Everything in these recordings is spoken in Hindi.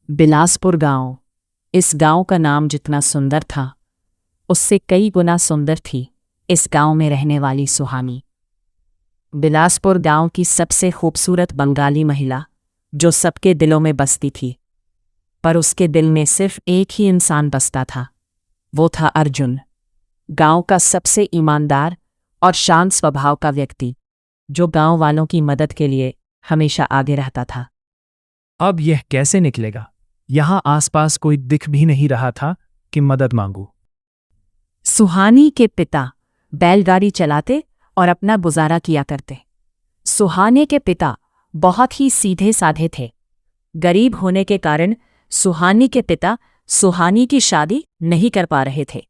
बिलासपुर गांव। इस गांव का नाम जितना सुंदर था उससे कई गुना सुंदर थी इस गांव में रहने वाली सुहानी। बिलासपुर गांव की सबसे खूबसूरत बंगाली महिला जो सबके दिलों में बसती थी, पर उसके दिल में सिर्फ एक ही इंसान बसता था। वो था अर्जुन, गांव का सबसे ईमानदार और शांत स्वभाव का व्यक्ति जो गांव वालों की मदद के लिए हमेशा आगे रहता था। अब यह कैसे निकलेगा? यहाँ आसपास कोई दिख भी नहीं रहा था कि मदद मांगू। सुहानी के पिता बैलगाड़ी चलाते और अपना गुजारा किया करते। सुहाने के पिता बहुत ही सीधे साधे थे। गरीब होने के कारण सुहानी के पिता सुहानी की शादी नहीं कर पा रहे थे।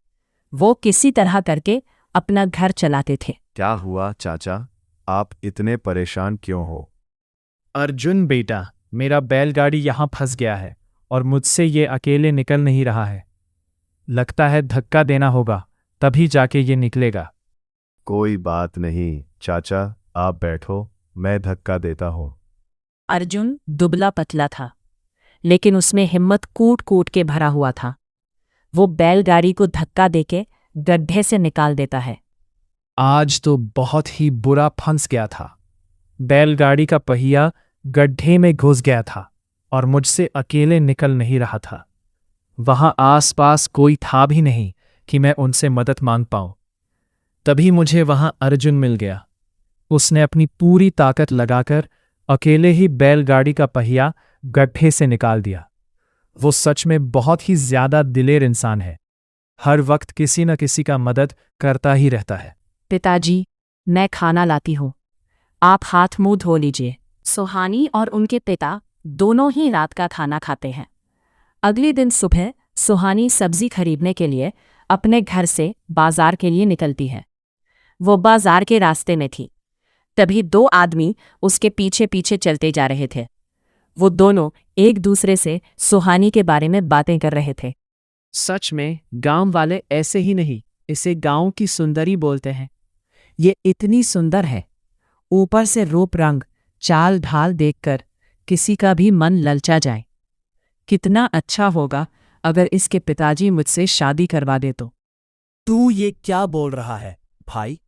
वो किसी तरह करके अपना घर चलाते थे। क्या हुआ चाचा, आप इतने परेशान क्यों हो? अर्जुन बेटा, मेरा बैलगाड़ी यहाँ फंस गया है और मुझसे ये अकेले निकल नहीं रहा है। लगता है धक्का देना होगा, तभी जाके ये निकलेगा। कोई बात नहीं चाचा, आप बैठो, मैं धक्का देता हूँ। अर्जुन दुबला पतला था, लेकिन उसमें हिम्मत कूट कूट के भरा हुआ था। वो बैलगाड़ी को धक्का देके गड्ढे से निकाल देता है। आज तो बहुत ही बुरा फंस गया था। बैलगाड़ी का पहिया गड्ढे में घुस गया था और मुझसे अकेले निकल नहीं रहा था। वहां आसपास कोई था भी नहीं कि मैं उनसे मदद मांग पाऊं। तभी मुझे वहां अर्जुन मिल गया। उसने अपनी पूरी ताकत लगाकर अकेले ही बैलगाड़ी का पहिया गड्ढे से निकाल दिया। वो सच में बहुत ही ज्यादा दिलेर इंसान है। हर वक्त किसी न किसी का मदद करता ही रहता है। पिताजी, मैं खाना लाती हूँ, आप हाथ मुंह धो लीजिए। सुहानी और उनके पिता दोनों ही रात का खाना खाते हैं। अगले दिन सुबह सुहानी सब्जी खरीदने के लिए अपने घर से बाजार के लिए निकलती है। वो बाजार के रास्ते में थी, तभी दो आदमी उसके पीछे पीछे चलते जा रहे थे। वो दोनों एक दूसरे से सुहानी के बारे में बातें कर रहे थे। सच में गांव वाले ऐसे ही नहीं, इसे गांव की सुंदरी बोलते हैं। ये इतनी सुंदर है, ऊपर से रूप रंग चाल ढाल देखकर किसी का भी मन ललचा जाए। कितना अच्छा होगा अगर इसके पिताजी मुझसे शादी करवा दे तो। तू ये क्या बोल रहा है भाई?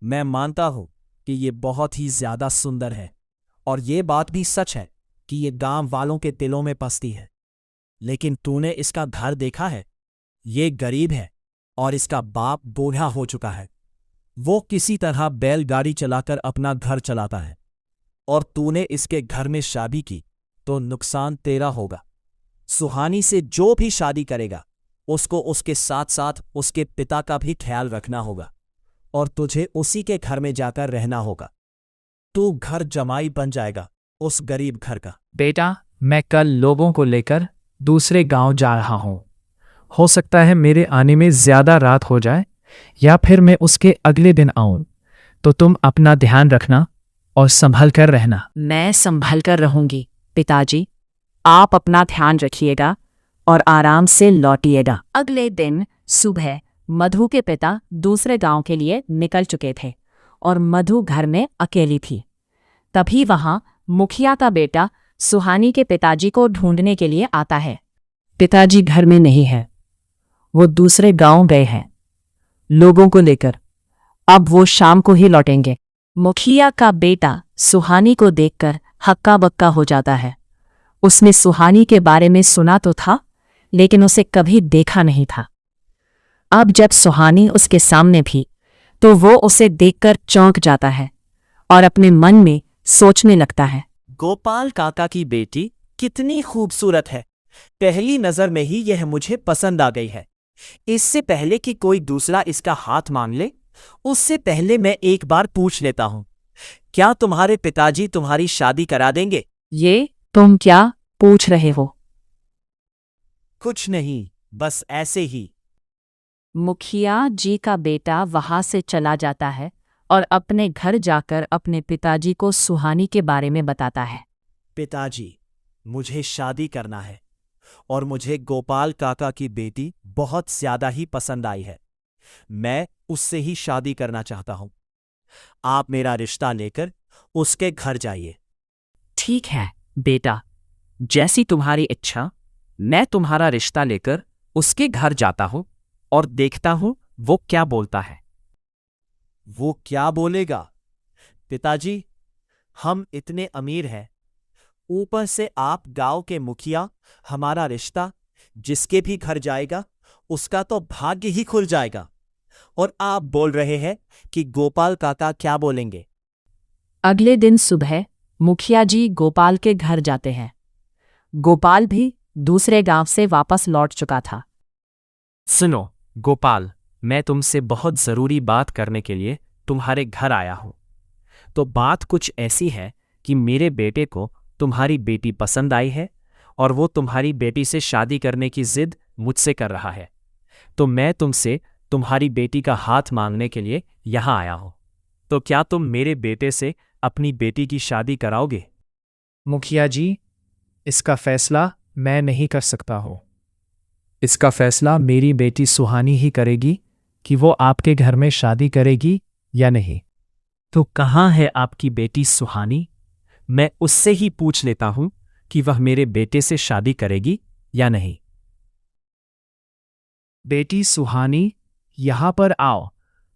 मैं मानता हूं कि ये बहुत ही ज्यादा सुंदर है और ये बात भी सच है कि ये गांव वालों के दिलों में बसती है। लेकिन तूने इसका घर देखा है? ये गरीब है और इसका बाप बूढ़ा हो चुका है। वो किसी तरह बैलगाड़ी चलाकर अपना घर चलाता है और तूने इसके घर में शादी की तो नुकसान तेरा होगा। सुहानी से जो भी शादी करेगा उसको उसके साथ साथ उसके पिता का भी ख्याल रखना होगा और तुझे उसी के घर में जाकर रहना होगा। तू घर जमाई बन जाएगा उस गरीब घर का। बेटा, मैं कल लोगों को लेकर दूसरे गांव जा रहा हूं। हो सकता है मेरे आने में ज्यादा रात हो जाए या फिर मैं उसके अगले दिन आऊं। तो तुम अपना ध्यान रखना और संभल कर रहना। मैं संभल कर रहूंगी पिताजी, आप अपना ध्यान रखिएगा और आराम से लौटिएगा। अगले दिन सुबह मधु के पिता दूसरे गांव के लिए निकल चुके थे और मधु घर में अकेली थी। तभी वहां मुखिया का बेटा सुहानी के पिताजी को ढूंढने के लिए आता है। पिताजी घर में नहीं है, वो दूसरे गांव गए हैं लोगों को लेकर। अब वो शाम को ही लौटेंगे। मुखिया का बेटा सुहानी को देखकर हक्का बक्का हो जाता है। उसने सुहानी के बारे में सुना तो था, लेकिन उसे कभी देखा नहीं था। अब जब सुहानी उसके सामने भी, तो वो उसे देखकर चौंक जाता है और अपने मन में सोचने लगता है, गोपाल काका की बेटी कितनी खूबसूरत है। पहली नजर में ही यह मुझे पसंद आ गई है। इससे पहले कि कोई दूसरा इसका हाथ मांग ले, उससे पहले मैं एक बार पूछ लेता हूं, क्या तुम्हारे पिताजी तुम्हारी शादी करा देंगे? ये तुम क्या पूछ रहे हो? कुछ नहीं, बस ऐसे ही। मुखिया जी का बेटा वहां से चला जाता है और अपने घर जाकर अपने पिताजी को सुहानी के बारे में बताता है। पिताजी, मुझे शादी करना है और मुझे गोपाल काका की बेटी बहुत ज्यादा ही पसंद आई है। मैं उससे ही शादी करना चाहता हूं। आप मेरा रिश्ता लेकर उसके घर जाइए। ठीक है बेटा, जैसी तुम्हारी इच्छा, मैं तुम्हारा रिश्ता लेकर उसके घर जाता हूं और देखता हूं वो क्या बोलता है। वो क्या बोलेगा? पिताजी, हम इतने अमीर हैं, ऊपर से आप गांव के मुखिया, हमारा रिश्ता जिसके भी घर जाएगा उसका तो भाग्य ही खुल जाएगा। और आप बोल रहे हैं कि गोपाल काका क्या बोलेंगे? अगले दिन सुबह मुखिया जी गोपाल के घर जाते हैं। गोपाल भी दूसरे गांव से वापस लौट चुका था। सुनो गोपाल, मैं तुमसे बहुत ज़रूरी बात करने के लिए तुम्हारे घर आया हूं। तो बात कुछ ऐसी है कि मेरे बेटे को तुम्हारी बेटी पसंद आई है और वो तुम्हारी बेटी से शादी करने की जिद मुझसे कर रहा है। तो मैं तुमसे तुम्हारी बेटी का हाथ मांगने के लिए यहां आया हूं। तो क्या तुम मेरे बेटे से अपनी बेटी की शादी कराओगे? मुखिया जी, इसका फैसला मैं नहीं कर सकता हूँ। इसका फैसला मेरी बेटी सुहानी ही करेगी कि वो आपके घर में शादी करेगी या नहीं। तो कहाँ है आपकी बेटी सुहानी? मैं उससे ही पूछ लेता हूं कि वह मेरे बेटे से शादी करेगी या नहीं। बेटी सुहानी, यहाँ पर आओ।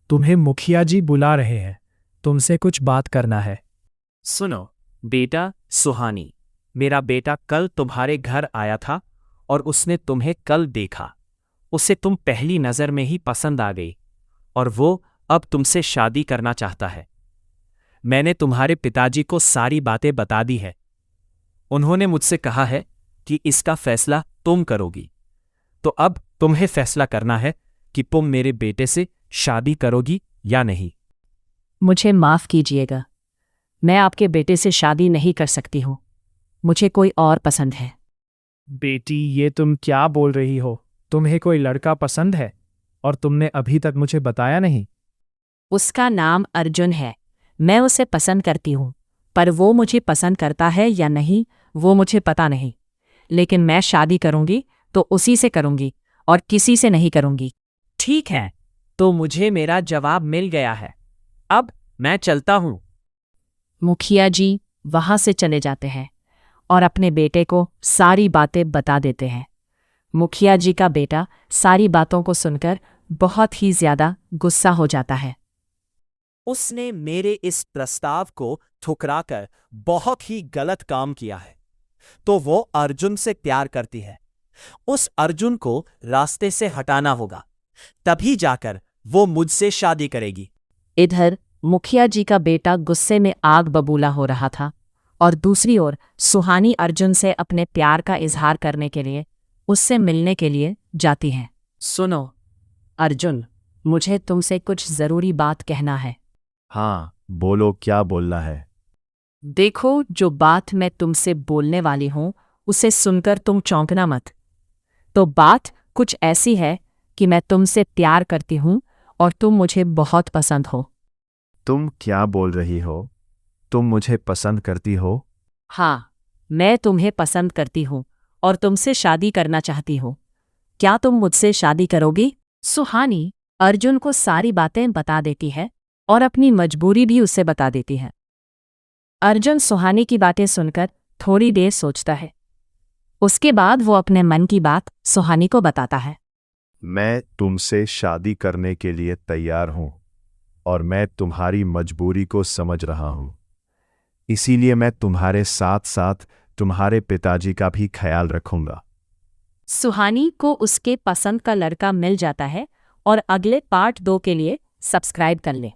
तुम्हें मुखिया जी बुला रहे हैं। तुमसे कुछ बात करना है। सुनो बेटा सुहानी, मेरा बेटा कल तुम्हारे घर आया था और उसने तुम्हें कल देखा। उसे तुम पहली नज़र में ही पसंद आ गई और वो अब तुमसे शादी करना चाहता है। मैंने तुम्हारे पिताजी को सारी बातें बता दी है। उन्होंने मुझसे कहा है कि इसका फैसला तुम करोगी। तो अब तुम्हें फैसला करना है कि तुम मेरे बेटे से शादी करोगी या नहीं। मुझे माफ़ कीजिएगा, मैं आपके बेटे से शादी नहीं कर सकती हूँ। मुझे कोई और पसंद है। बेटी, ये तुम क्या बोल रही हो? तुम्हें कोई लड़का पसंद है और तुमने अभी तक मुझे बताया नहीं। उसका नाम अर्जुन है। मैं उसे पसंद करती हूँ, पर वो मुझे पसंद करता है या नहीं वो मुझे पता नहीं। लेकिन मैं शादी करूँगी तो उसी से करूँगी और किसी से नहीं करूँगी। ठीक है, तो मुझे मेरा जवाब मिल गया है। अब मैं चलता हूं। मुखिया जी वहाँ से चले जाते हैं और अपने बेटे को सारी बातें बता देते हैं। मुखिया जी का बेटा सारी बातों को सुनकर बहुत ही ज्यादा गुस्सा हो जाता है। उसने मेरे इस प्रस्ताव को ठुकराकर बहुत ही गलत काम किया है। तो वो अर्जुन से प्यार करती है। उस अर्जुन को रास्ते से हटाना होगा, तभी जाकर वो मुझसे शादी करेगी। इधर मुखिया जी का बेटा गुस्से में आग बबूला हो रहा था और दूसरी ओर सुहानी अर्जुन से अपने प्यार का इजहार करने के लिए उससे मिलने के लिए जाती है। सुनो अर्जुन, मुझे तुमसे कुछ जरूरी बात कहना है। हाँ, बोलो, क्या बोलना है? देखो, जो बात मैं तुमसे बोलने वाली हूं उसे सुनकर तुम चौंकना मत। तो बात कुछ ऐसी है कि मैं तुमसे प्यार करती हूं और तुम मुझे बहुत पसंद हो। तुम क्या बोल रही हो? तुम मुझे पसंद करती हो? हाँ, मैं तुम्हें पसंद करती हूँ और तुमसे शादी करना चाहती हूँ। क्या तुम मुझसे शादी करोगी? सुहानी अर्जुन को सारी बातें बता देती है और अपनी मजबूरी भी उसे बता देती है। अर्जुन सुहानी की बातें सुनकर थोड़ी देर सोचता है। उसके बाद वो अपने मन की बात सुहानी को बताता है। मैं तुमसे शादी करने के लिए तैयार हूं और मैं तुम्हारी मजबूरी को समझ रहा हूं। इसीलिए मैं तुम्हारे साथ साथ तुम्हारे पिताजी का भी ख्याल रखूंगा। सुहानी को उसके पसंद का लड़का मिल जाता है और अगले पार्ट 2 के लिए सब्सक्राइब कर लें।